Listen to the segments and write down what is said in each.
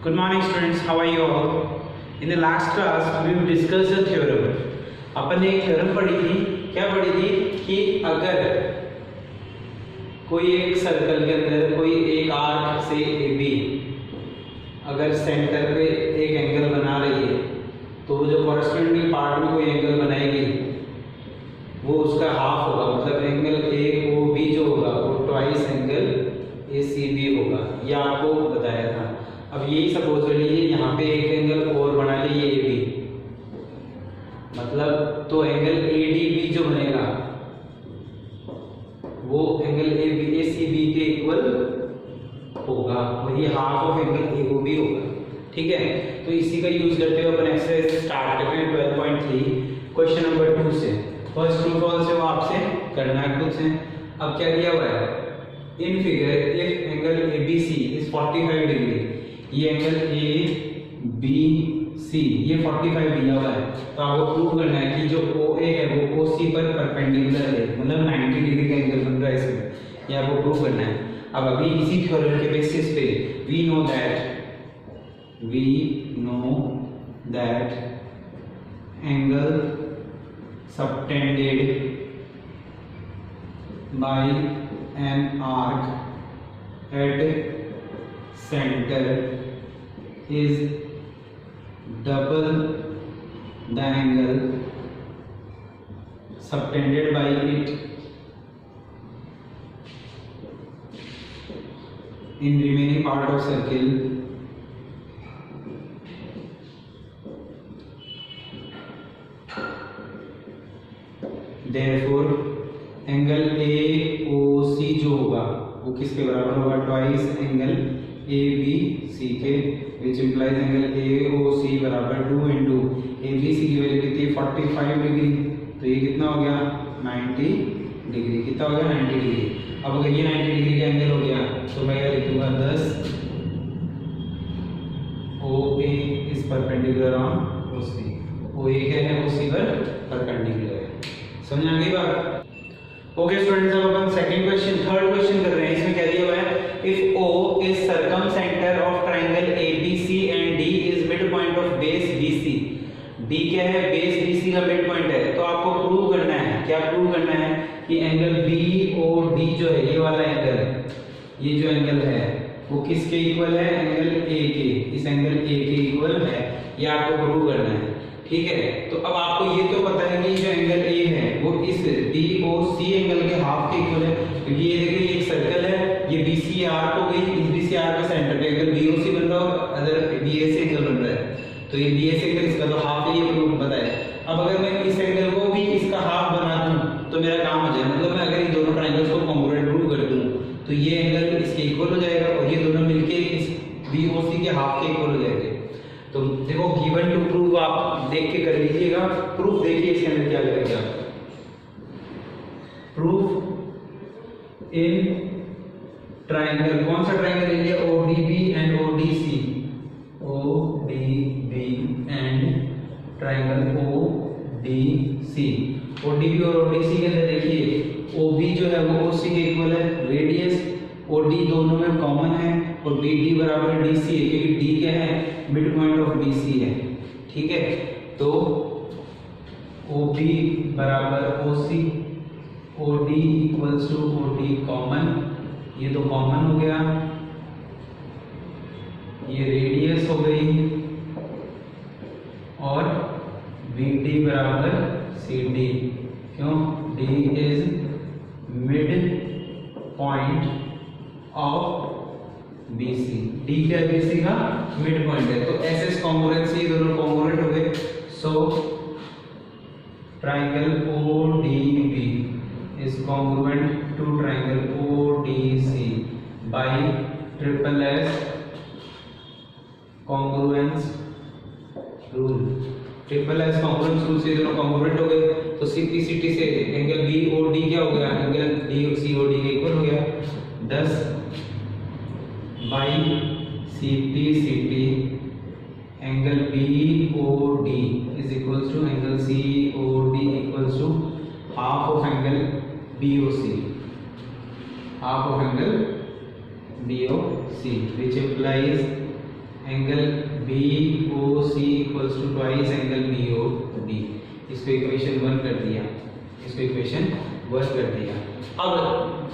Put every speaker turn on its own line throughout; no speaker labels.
Good morning students, how are you all? In the last class we will discuss the theorem. अपन ने एक theorem पढ़ी थी, क्या पढ़ी थी कि अगर कोई एक सर्कल के अंदर कोई एक आर्क से AB अगर सेंटर पे एक एंगल बना रही है तो वो जो कॉरस्पॉन्डिंग पार्ट में कोई एंगल बनाएगी वो उसका हाफ होगा, मतलब एंगल AOB जो होगा वो ट्वाइस एंगल ACB होगा। ये आपको बताया था। अब यही सपोज कर लीजिए यहाँ पे एक एंगल और बना लीजिए AB, मतलब तो एंगल ADB जो बनेगा वो एंगल ACB के इक्वल होगा और ये हाफ ऑफ एंगल AOB होगा। ठीक है, तो इसी का यूज करते हुए अपन एक्सरसाइज स्टार्ट करते हैं 12.3 क्वेश्चन नंबर 2 से। फर्स्ट ट्रू फॉल्स है वो आपसे करना है खुद से। अब क्या दिया हुआ है in figure, if angle ABC is 45 degree, ये एंगल ABC ये 45 दिया हुआ है, तो आपको प्रूव करना है कि जो OA है वो OC पर परपेंडिकुलर है, मतलब 90 डिग्री का एंगल बन रहा है इसमें, ये आपको प्रूव करना है। अब अभी इसी थ्योरम के बेसिस पे we know that angle subtended by an arc at center is double the angle subtended by it in remaining part of circle. Therefore angle AOC जो होगा वो किसके बराबर होगा, ट्वाइस एंगल ABC के, which implies एंगल AOC बराबर 2 into ABC की value कितनी 45 डिग्री, तो ये कितना हो गया 90 डिग्री, कितना हो गया 90 डिग्री। अब अगर ये 90 डिग्री का एंगल हो गया तो मैं क्या लिखूंगा 10 OA is perpendicular on OC, OA क्या है OC पर परपेंडिकुलर है। समझ आ गई बात? ओके स्टूडेंट्स, अब अपन थर्ड क्वेश्चन कर रहे हैं। इसमें क्या दिया हुआ है, if O is circumcentre of triangle ABC and D is midpoint of base BC। D क्या है, बेस BC का मिड पॉइंट है, तो आपको प्रूव करना है, क्या प्रूव करना है कि एंगल BOD जो है ये वाला एंगल है, ये जो एंगल है वो किसके इक्वल है, एंगल A के, इस एंगल A के इक्वल है, ये आपको प्रूव करना है। ठीक है, तो अब आपको ये तो पता है कि जो एंगल A है वो इस DOC एंगल के हाफ के इक्वल है, क्योंकि ये देखिए एक सर्कल है, ये BC आर्क हो गई, इस BC आर्क के सेंटर पे एंगल BOC बन रहा है और अदर BAC एंगल बन रहा है, तो ये BAC एंगल इसका तो हाफ है, ये प्रूव पता है। अब अगर मैं इस एंगल को भी इसका हाफ बना दूं तो मेरा काम हो जाए, मतलब मैं अगर इन दोनों ट्रायंगल्स को कॉन्ग्रुएंट प्रूव कर दूं तो ये एंगल इसके इक्वल हो जाएगा और ये दोनों मिलके इस BOC के हाफ के इक्वल हो जाएंगे। तो देखो गिवन टू प्रूव आप देख के कर लीजिएगा, प्रूफ देखिए इसके अंदर क्या करेंगे आप। प्रूफ इन ट्रायंगल, कौन सा ट्रायंगल ले लिया, ODB and ODC, ODB and triangle ODC। ODB और ODC के अंदर देखिए OB जो है वो OC के इक्वल है, रेडियस OD दोनों में कॉमन है और BD बराबर DC है, क्योंकि D क्या है मिड पॉइंट ऑफ BC है। ठीक है, तो OB बराबर OC, OD equals to OD common, ये तो कॉमन हो गया, ये रेडियस हो गई और BD बराबर CD, क्यों, D is midpoint of BC, D क्या है BC का मिड पॉइंट है, तो SS कॉन्ग्रुएंसी दोनों कॉन्ग्रुएंट हो गए। So triangle ODB is congruent to triangle ODC by triple S congruence rule. Triple S congruence rule से दोनों कॉन्ग्रुएंट हो गए, तो सिंपलिसिटी से एंगल BOD क्या हो गया, एंगल DCOD के इक्वल हो गया 10 by CT angle BOD is equals to angle COD equals to half of angle BOC, half of angle BOC, which implies angle BOC equals to twice angle BOD। इसको equation 1 कर दिया, इसको equation 1 कर दिया। अब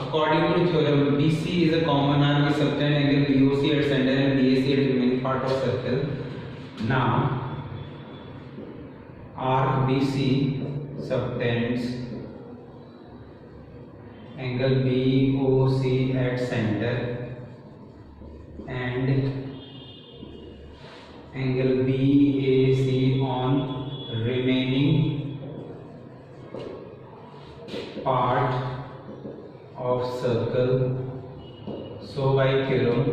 according to theorem BC is a common arc which subtend angle BOC at centre and BAC at remaining part of circle. Now arc BC subtends angle BOC at center and angle BAC on remaining part of circle. So by theorem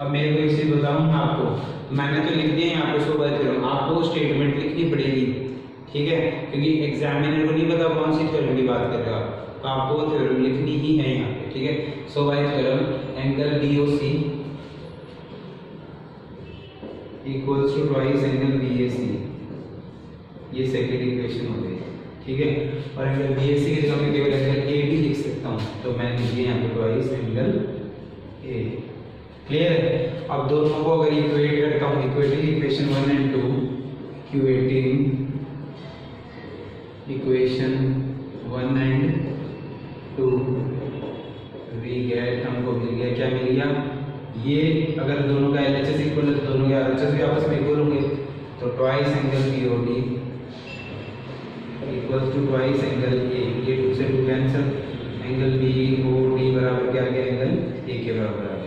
अब मेरे को एक चीज बताऊं आपको, मैंने तो लिख दिया यहाँ पे सो बाय थ्योरम, आपको स्टेटमेंट लिखनी पड़ेगी, ठीक है, क्योंकि एग्जामिनर को नहीं पता कौन सी थ्योरम की बात कर रहे हो आप, तो आपको थ्योरम लिखनी ही है यहाँ पे, ठीक है। So by theorem angle BOC equals to twice angle BAC, ये सेकंड इक्वेशन हो गई, ठीक है। और एंगल BAC की जगह मैं केवल एंगल AB लिख सकता हूँ, तो मैंने लिख दिया यहाँ पे ट्वाइस एंगल A। क्लियर है। अब दोनों को अगर इक्वेट करता हूँ, equating equation 1 and 2, equating equation 1 and 2 we get, हमको मिल गया, क्या मिल गया, ये अगर दोनों का LHS इक्वल है तो दोनों के RHS भी आपस में इक्वल होंगे, तो twice angle BOD equals to twice angle A, ये 2 से 2 कैंसिल, एंगल BOD बराबर क्या आ गया, एंगल A के बराबर आ गया।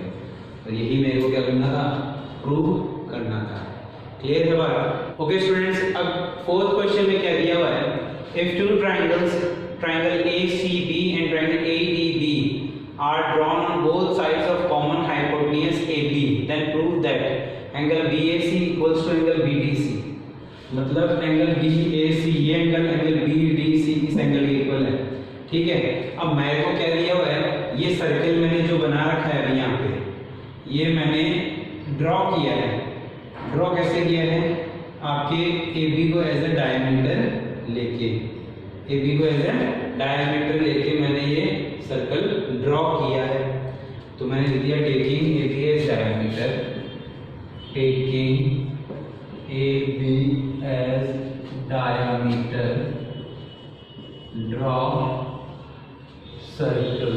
तो यही मेरे को क्या करना था, प्रूव करना था। क्लियर है बात। ओके स्टूडेंट्स, अब फोर्थ क्वेश्चन में क्या दिया हुआ है, if two triangles, triangle ACB and triangle ADB are drawn on both sides of common hypotenuse AB, then prove that angle BAC equals to angle BDC। मतलब angle BAC ये angle BDC इस angle के equal है, ठीक है। अब मेरे को क्या दिया हुआ है, ये सर्कल मैंने जो बना रखा है अभी यहाँ पे, ये मैंने ड्रॉ किया है। ड्रॉ कैसे किया है, आपके AB को एज ए डायमीटर लेके, AB को एज ए डायमीटर लेके मैंने ये सर्कल ड्रॉ किया है। तो मैंने लिख दिया taking AB as diameter, taking AB as diameter, draw circle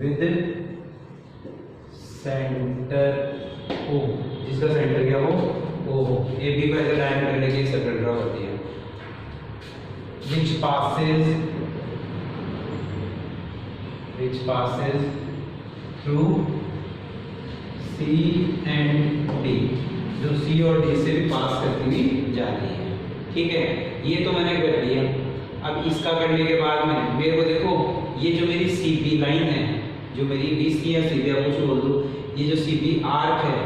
with centre O, जिसका सेंटर क्या हो, O हो। AB को ऐसे डायमीटर लेके सर्कल ड्रॉ कर दिया, which passes through C and D, जो C और D से भी पास करती हुई जा रही है, ठीक है। ये तो मैंने कर दिया। अब इसका करने के बाद में मेरे को देखो, ये जो मेरी CB लाइन है, जो मेरी BC या CB आप कुछ बोल दो, ये जो CB आर्क है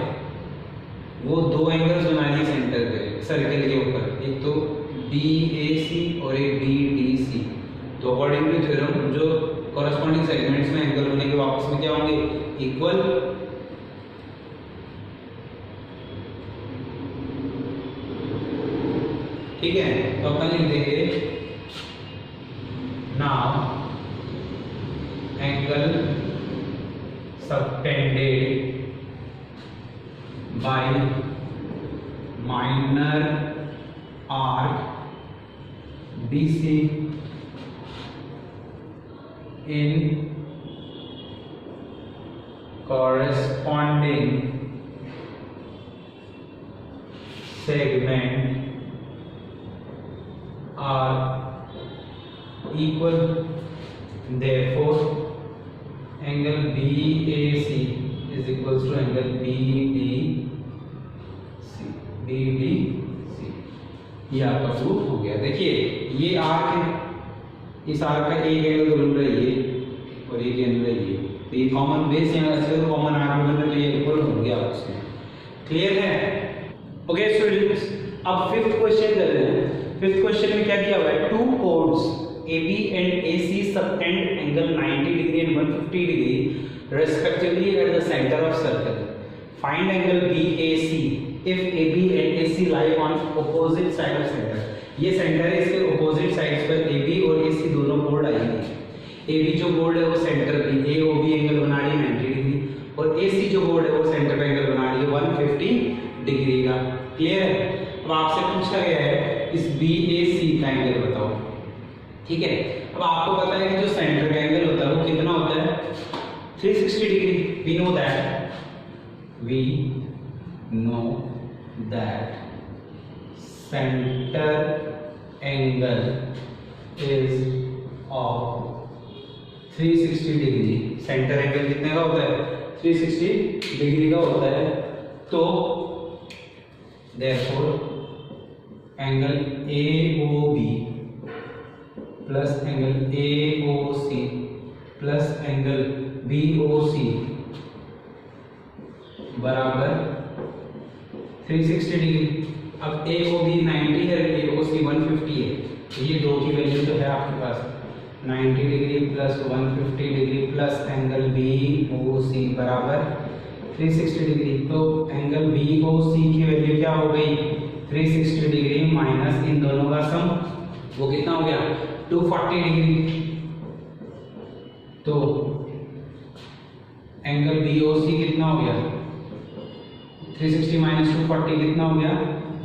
वो दो एंगल्स बना रही है सेंटर पे सर्कल के ऊपर, एक तो BAC और एक BDC। तो अकॉर्डिंग टू थ्योरम जो कॉरेस्पॉन्डिंग सेगमेंट्स में एंगल होने के वापस में क्या होंगे, इक्वल। ठीक है, तो अपन लिख देंगे now angle subtended by minor arc BC in corresponding segment are equal, therefore angle BAC is equals to angle BDC। ये आपका प्रूफ हो गया। देखिए ये आर्क है, इस आर्क का एक एंगल तो बन रहा है ये और एक एंगल है ये, तो ये कॉमन बेस है, ऐसे तो कॉमन आर्क बन रहा है, तो ये इक्वल हो गया आपसे। क्लियर है। ओके स्टूडेंट्स, अब फिफ्थ क्वेश्चन कर रहे हैं। फिफ्थ क्वेश्चन में क्या दिया हुआ है, two chords AB and AC subtend angle 90 degree and 150 degree respectively at the center of circle. Find angle BAC if AB and AC lie on opposite side of center. ये centre है, इसके opposite sides पर AB और AC दोनों कोड आएंगे। A B जो board है वो सेंटर पे ए ओ बी एंगल बना रही है 90 डिग्री, और ए सी जो बोर्ड है वो सेंटर पे एंगल बना रही है 150 डिग्री का। क्लियर है? अब आपसे पूछा गया है इस बी ए सी का एंगल बताओ। ठीक है, अब आपको पता है कि जो सेंटर का एंगल होता है वो कितना होता है 360 degree. We know that centre angle is of 360 degree. Centre angle कितने का होता है 360 डिग्री का होता है। तो therefore angle AOB plus angle AOC plus angle BOC बराबर 360 डिग्री। अब AOB 90 है, AOC 150 है, तो ये दो की वैल्यू तो है आपके पास 90 degree plus 150 degree plus angle BOC बराबर 360 डिग्री। तो एंगल BOC की वैल्यू क्या हो गई 360 डिग्री माइनस इन दोनों का सम, वो कितना हो गया 240 डिग्री। तो एंगल BOC कितना हो गया 360 माइनस 240 कितना हो गया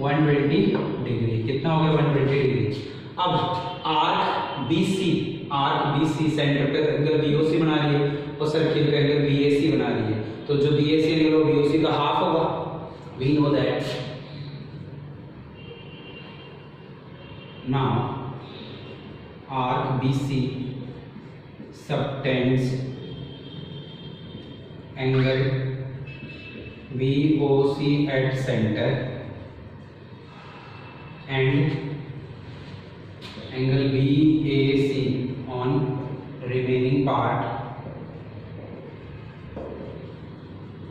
120 डिग्री। कितना हो गया 120 डिग्री। अब आर्क BC सेंटर पे एंगल BOC बना रही है और सर्किल पे एंगल BAC बना रही है, तो जो BAC एंगल वो BOC का हाफ होगा। We know that now arc BC subtends angle BOC at center and angle BAC on remaining part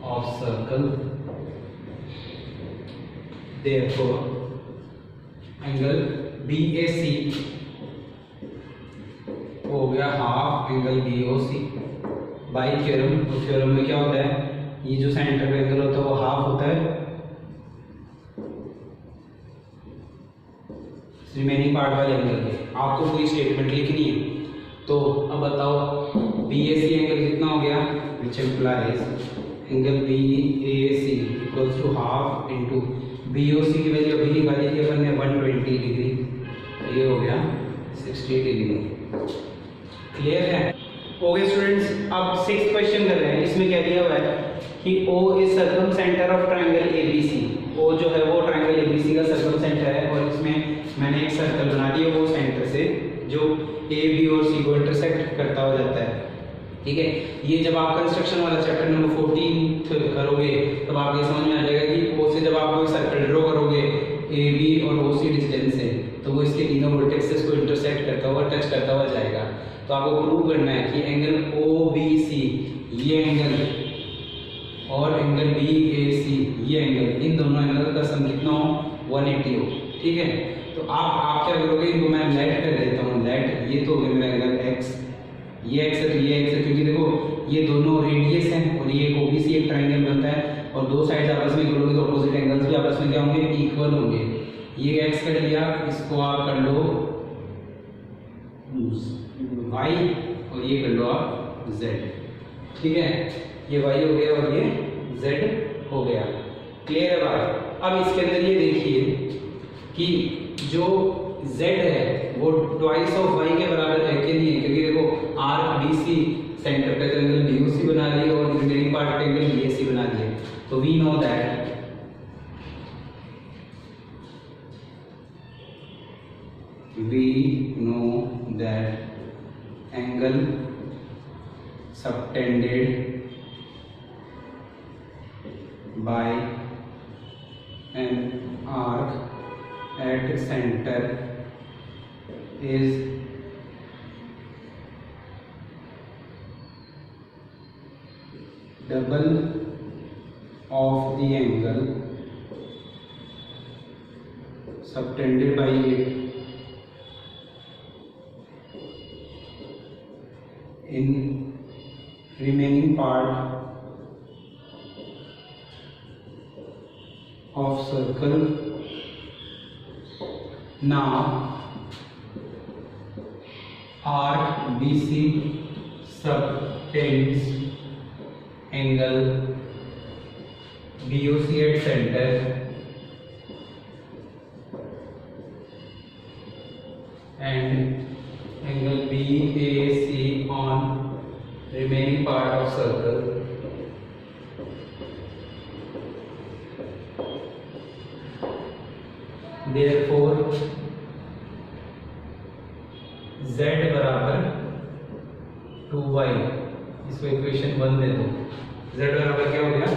of circle. Therefore angle BAC हो गया half angle BOC by theorem. तो theorem में क्या होता है ये जो सेंटर पे एंगल होता है वो हाफ होता है रिमेनिंग पार्ट वाले एंगल के। आपको पूरी स्टेटमेंट लिखनी है। तो अब बताओ BAC एंगल कितना हो गया which implies angle BAC equals to half into BOC की वैल्यू अभी निकाली थी अपन ने 120 डिग्री, ये हो गया 60 डिग्री। क्लियर है? ओके स्टूडेंट्स, अब 6th क्वेश्चन कर रहे हैं। इसमें क्या दिया हुआ है कि O is circum centre of triangle ABC। O जो है वो ट्रायंगल ABC का सर्कम सेंटर है, और इसमें मैंने एक सर्कल बना दिया वो सेंटर से जो A B और C को इंटरसेक्ट करता हुआ जाता है। ठीक है, ये जब आप कंस्ट्रक्शन वाला चैप्टर नंबर 14 करोगे तब आपको ये समझ में आ जाएगा कि O से जब आप कोई सर्कल ड्रॉ करोगे AB और OC डिस्टेंस से, तो वो इसके तीनों वर्टेक्सेस को इंटरसेक्ट करता हुआ टच करता हुआ जाएगा। तो आपको प्रूव करना है कि एंगल OBC ये एंगल और एंगल BAC ये एंगल, इन दोनों एंगल का सम कितना हो 180 हो। ठीक है, तो आप क्या करोगे, इनको मैं लेट कर देता हूँ। लेट ये तो हो गया मेरा एंगल X, ये X है, ये X है, क्योंकि देखो ये दोनों रेडियस हैं और ये OBC एक ट्रायंगल बनता है, और दो साइड्स आपस में करोगे तो अपोजिट एंगल्स भी आपस में क्या होंगे इक्वल होंगे। ये X कर लिया, इसको आप कर लो Y और ये कर लो आप Z। ठीक है, ये Y हो गया और ये Z हो गया। क्लियर है बात? अब इसके अंदर ये देखिए कि जो Z है वो ट्वाइस ऑफ Y के बराबर है कि नहीं है, क्योंकि देखो आर्क BC सेंटर पे एंगल BOC बना रही है और रिमेनिंग पार्ट पे एंगल BAC बना रही है। तो we know that angle subtended by an arc at center is double of the angle subtended by it in remaining part of circle. Now arc BC subtends angle BOC at center and angle BAC on remaining part of circle. Therefore z बराबर 2y, इसको equation 1 दे दो। z बराबर क्या हो गया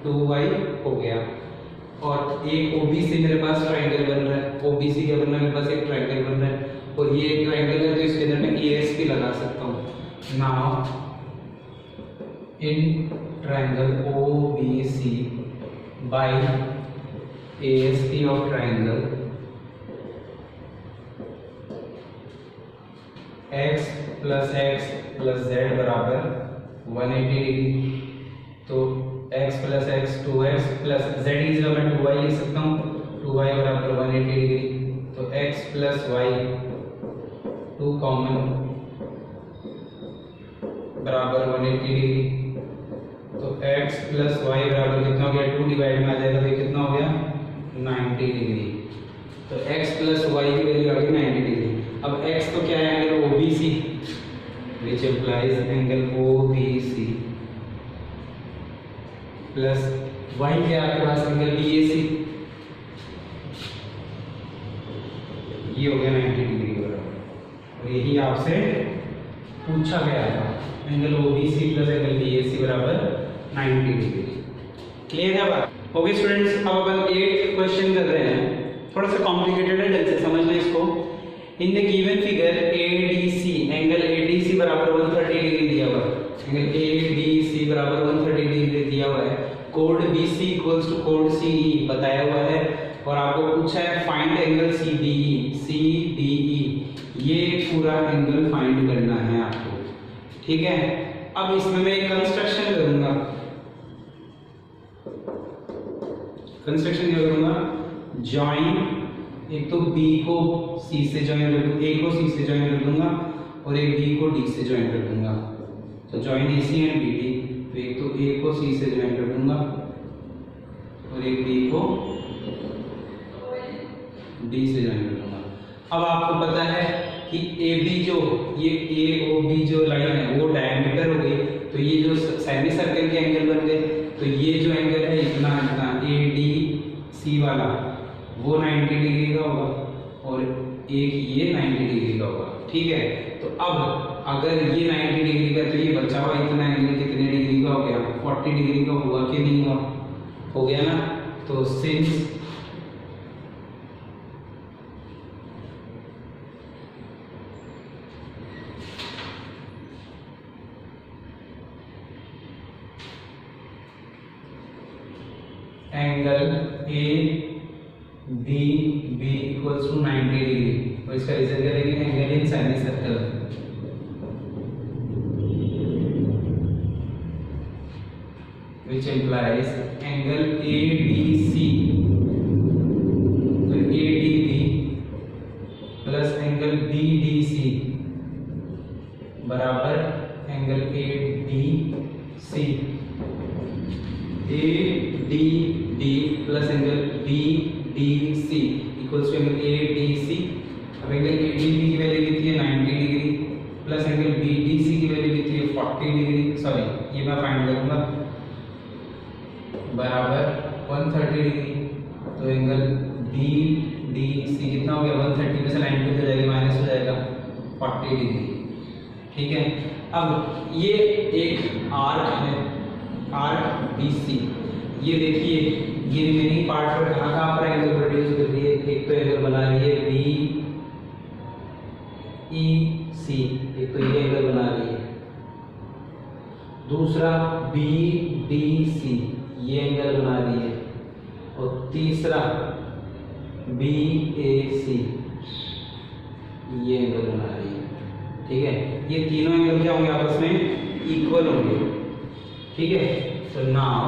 2y हो गया। और एक OBC मेरे पास ट्रायंगल बन रहा है, OBC क्या बन रहा है मेरे पास एक ट्रायंगल बन रहा है और ये एक ट्रायंगल है तो इसके अंदर मैं ASP लगा सकता हूँ। Now in triangle OBC by ASP of triangle x plus z बराबर 180 डिग्री। तो x plus x 2x plus z की जगह मैं 2y लिख सकता हूँ, 2y बराबर 180 डिग्री। तो x प्लस y 2 कॉमन बराबर 180 डिग्री। तो x प्लस y बराबर कितना हो गया 2 डिवाइड में आ जाएगा तो कितना हो गया 90 डिग्री। तो x प्लस y की वैल्यू आ गई 90 डिग्री। अब x तो क्या है angle OBC which implies angle OBC plus y क्या आपके पास एंगल BAC, ये हो गया 90 डिग्री बराबर। और यही आपसे पूछा गया था, angle OBC plus angle BAC बराबर 90 डिग्री। क्लियर है बात? ओके स्टूडेंट्स, अब अपन एक क्वेश्चन कर रहे हैं, थोड़ा सा कॉम्प्लिकेटेड है, ढंग से समझना इसको। In the given figure ADC angle ADC बराबर 130 डिग्री दिया हुआ है, एंगल ADC बराबर 130 डिग्री दिया हुआ है। कोड BC इक्वल्स टू कोड CE बताया हुआ है और आपको पूछा है फाइंड एंगल CDE, ये पूरा एंगल फाइंड करना है आपको, ठीक है। अब इसमें मैं एक कंस्ट्रक्शन करूंगा, कंस्ट्रक्शन क्या करूंगा, जॉइन, एक तो B को C से जॉइन कर दूंगा, A को C से जॉइन कर दूंगा और एक B को D से जॉइन कर दूंगा। तो जॉइन AC एंड BD, तो एक तो A को C से जॉइन कर दूंगा और एक B को D से जॉइन कर दूंगा। अब आपको पता है कि AB जो ये AOB जो लाइन है वो डायमीटर हो गई, तो ये जो सेमी सर्कल के एंगल बन गए। तो ये जो एंगल है इतना इतना ADC वाला वो 90 डिग्री का होगा और एक ये 90 डिग्री का होगा, ठीक है। तो अब अगर ये 90 डिग्री का तो ये बचा हुआ इतना एंगल कितने डिग्री का हो गया 40 डिग्री का हुआ कि नहीं हुआ, हो गया ना। तो since angle ADB equals to 90 degree, तो इसका रीजन क्या लेंगे, angle in semicircle, which implies angle ADC तो ADB प्लस एंगल BDC बराबर angle ADC, ADB plus angle BDC equals to angle ADC। अब एंगल ADB की value कितनी है 90 डिग्री प्लस एंगल BDC की वैल्यू कितनी है 40 डिग्री, सॉरी ये मैं फाइंड करूंगा, बराबर 130 डिग्री। तो एंगल BDC कितना हो गया 130 में से 90 हो जाएगा माइनस हो जाएगा 40 डिग्री, ठीक है। अब ये एक आर्क है, आर्क BC, ये देखिए ये रिमेनिंग पार्ट पर कहाँ पर एंगल प्रोड्यूस कर रही है, एक तो एंगल बना रही है BEC, एक तो ये एंगल बना रही है, दूसरा BDC ये एंगल बना रही है और तीसरा BAC ये एंगल बना रही है, ठीक है। ये तीनों एंगल क्या होंगे आपस में इक्वल होंगे, ठीक है। तो now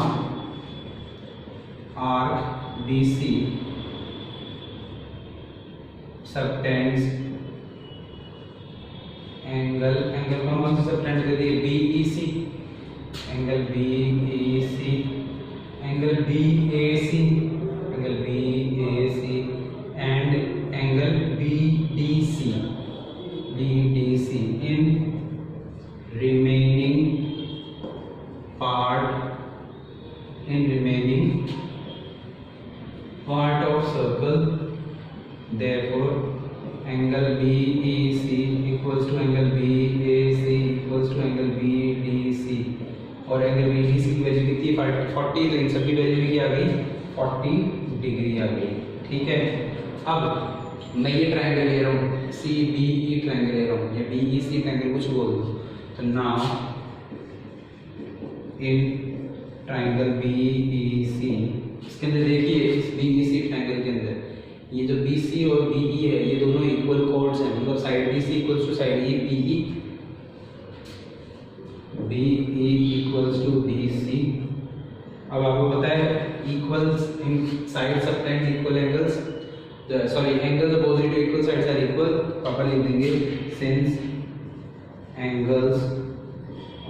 arc BC subtends angle कौन सा सबटेंड दे दिए, BEC, angle BEC, angle BAC, angle BAC and angle BDC in remaining part of circle. Therefore angle BEC equals to angle BAC equals to angle BDC और angle BDC की value कितनी 40, तो इन सभी value की आ गई 40 degree आ गई। ठीक है, अब मैं ये ट्रायंगल ले रहा हूँ CBE ट्रायंगल ले रहा हूँ या BEC ट्रायंगल कुछ बोल दो, तो नाउ इन ट्रायंगल BEC, इसके अंदर देखिए इस BEC ट्रायंगल के अंदर ये जो BC और BE है ये दोनों इक्वल कोड्स हैं, मतलब side BC equals to side BE equals to BC। अब आपको पता है equals in side subtend equal angles, sorry angles opposite to equal sides are equal, पापा लिख देंगे since angles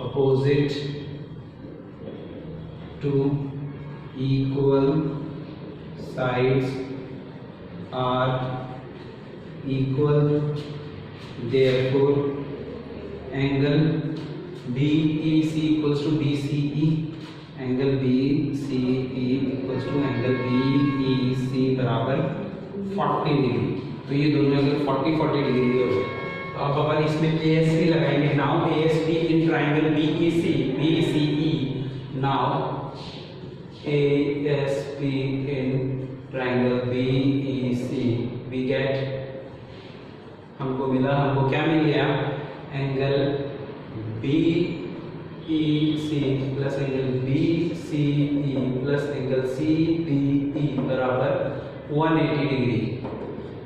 opposite to equal sides are equal, therefore angle BEC equals to BCE, angle BCE equals to angle BEC बराबर 40 degree. तो ये दोनों अगर 40 degree हो तो अब अपन इसमें ASP लगाएंगे। Now ASP in triangle BCE, now ASP in triangle BEC we get, हमको क्या मिल गया, angle BEC plus angle BCE plus angle CBE बराबर 180 डिग्री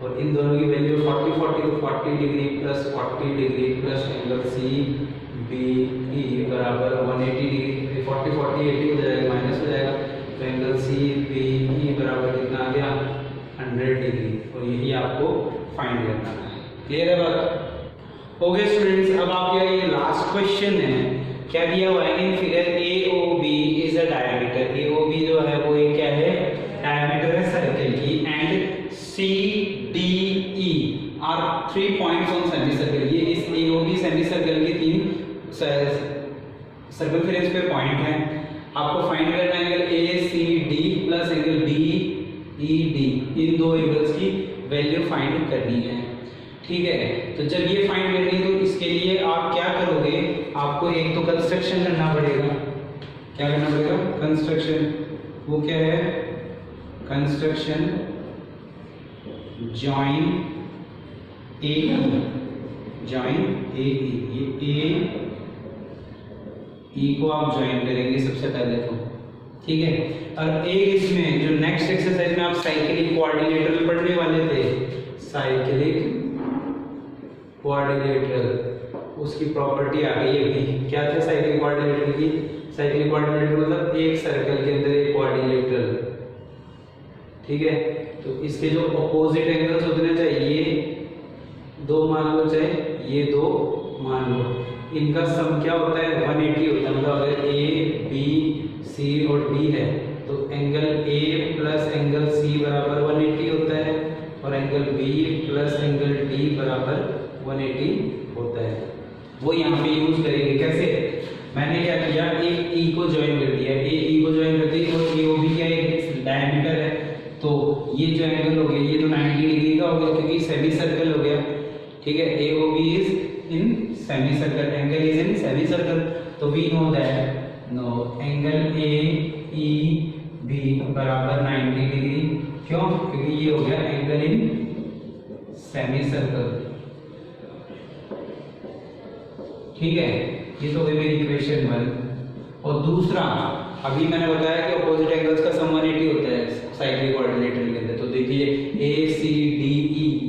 और इन दोनों की वैल्यू 40 तो 40 degree plus 40 degree plus angle CBE बराबर 180 डिग्री, 40 80 हो जाएगा, माइनस हो जाएगा, तो एंगल CBE बराबर कितना आ गया 100 डिग्री और यही आपको फाइंड करना है। क्लियर है बात? ओके स्टूडेंट्स, अब आपका ये लास्ट क्वेश्चन है, क्या दिया हुआ है in figure AOB is a diameter, AOB जो है वो एक क्या है, डायमीटर है सर्कल की, and CDE are 3 points on semicircle. ये इस AOB सेमी सर्कल के 3 सर्कल फ्रेम्स पे पॉइंट हैं, आपको फाइंड करना है angle ACD plus angle BED, इन दो एंगल्स की वैल्यू फाइंड करनी है। ठीक है, तो जब ये फाइंड करनी है तो इसके लिए आप क्या करोगे, आपको एक तो कंस्ट्रक्शन करना पड़ेगा। क्या करना पड़ेगा? कंस्ट्रक्शन। वो क्या है? Construction join AE, join AE, ये E को आप ज्वाइन करेंगे सबसे पहले तो। ठीक है, और एक इसमें जो नेक्स्ट एक्सरसाइज में आप साइक्लिक कोऑर्डिनेटर पढ़ने वाले थे, साइक्लिक कोऑर्डिनेटर, उसकी प्रॉपर्टी आ गई अभी। क्या था साइक्लिक कोऑर्डिनेटर की? साइक्लिक कोऑर्डिनेटर मतलब एक सर्कल के अंदर एक कोऑर्डिनेटर। ठीक है, तो इसके जो अपोजिट एंगल्स होते हैं, चाहे ये दो मान लो चाहे ये दो मान लो, इनका सम क्या होता है 180 होता है। मतलब अगर A B C और D है तो angle A plus angle C बराबर 180 होता है और angle B plus angle D बराबर 180 होता है। वो यहाँ पे यूज करेंगे कैसे? मैंने क्या किया, एक E को ज्वाइन कर दिया, AE को ज्वाइन कर दी और AOB क्या एक डायमीटर है, तो ये जो एंगल हो गया ये तो 90 डिग्री का हो गया क्योंकि सेमी सर्कल हो गया। ठीक है, AOB is in semicircle, angle is in semicircle, तो we know that no angle AEB बराबर 90 डिग्री। क्यों? क्योंकि ये हो गया एंगल इन सेमी सर्कल। ठीक है, ये तो हुई मेरी इक्वेशन 1। और दूसरा, अभी मैंने बताया कि अपोजिट एंगल्स का सम 180 होता है साइक्लिक कोऑर्डिनेटर के अंदर। तो देखिए ACDE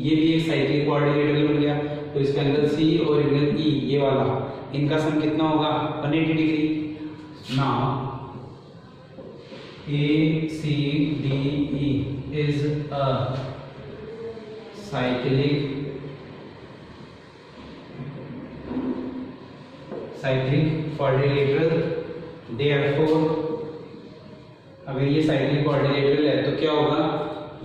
ये भी एक साइक्लिक कोऑर्डिनेटर बन गया, तो इसका एंगल C और एंगल E ये वाला, इनका सम कितना होगा 180 degree. Now ACDE is a cyclic quadrilateral. Therefore अगर ये साइक्लिक क्वाड्रिलेटरल है तो क्या होगा,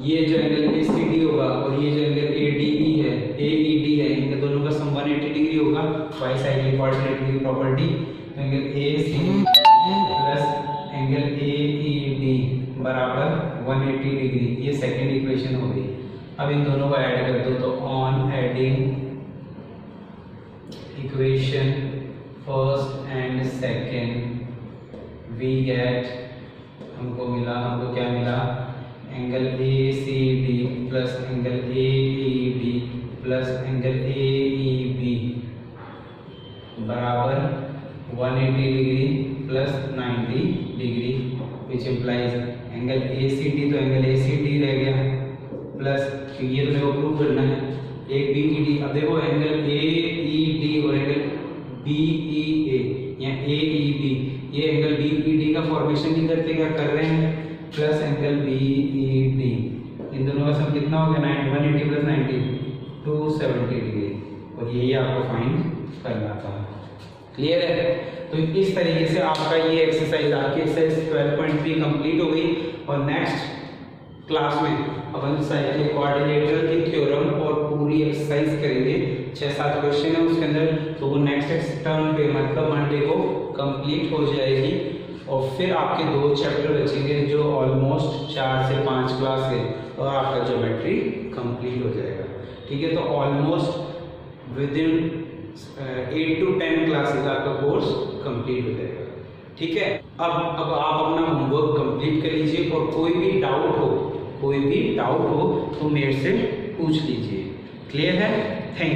ये जो एंगल ACD होगा और ये जो एंगल ADE है, AED है, इनके दोनों का सम 180 डिग्री होगा। बाई साइक्लिक क्वाड्रिलेटरल की प्रॉपर्टी, तो angle ACD plus angle AED बराबर 180 डिग्री। ये सेकंड इक्वेशन हो गई। अब इन दोनों को ऐड कर दो, तो on adding equation first and second we get, हमको क्या मिला, angle ACD plus angle AED plus angle AEB बराबर 180 degree plus 90 degree, which implies angle ACD, तो एंगल ACD रह गया प्लस, ये तो मेरे को प्रूव करना है, एक BED। अब देखो एंगल AED और एंगल BEA या AEB, ये एंगल BED का फॉर्मेशन नहीं करते, क्या कर रहे हैं, प्लस एंगल BED, इन दोनों का सम कितना हो गया, 180 प्लस 90 270 डिग्री, और यही आपको फाइंड करना था। क्लियर है? तो इस तरीके से आपका ये एक्सरसाइज, आपकी एक्सरसाइज 12.3 कंप्लीट हो गई। और नेक्स्ट क्लास में अपन साइक्लिक क्वाड्रिलेटरल की थ्योरम और पूरी एक्सरसाइज करेंगे। 6-7 क्वेश्चन है उसके अंदर, तो वो नेक्स्ट टर्म पे मतलब मंडे को कंप्लीट हो जाएगी। और फिर आपके 2 चैप्टर बचेंगे जो ऑलमोस्ट 4 से 5 क्लास है, और आपका ज्योमेट्री कंप्लीट हो जाएगा। ठीक है, तो almost with in 8 to 10 classes आपका कोर्स कंप्लीट हो जाएगा। ठीक है, अब आप अपना होमवर्क कंप्लीट कर लीजिए, और कोई भी डाउट हो तो मेरे से पूछ लीजिए। क्लियर है? Thank you.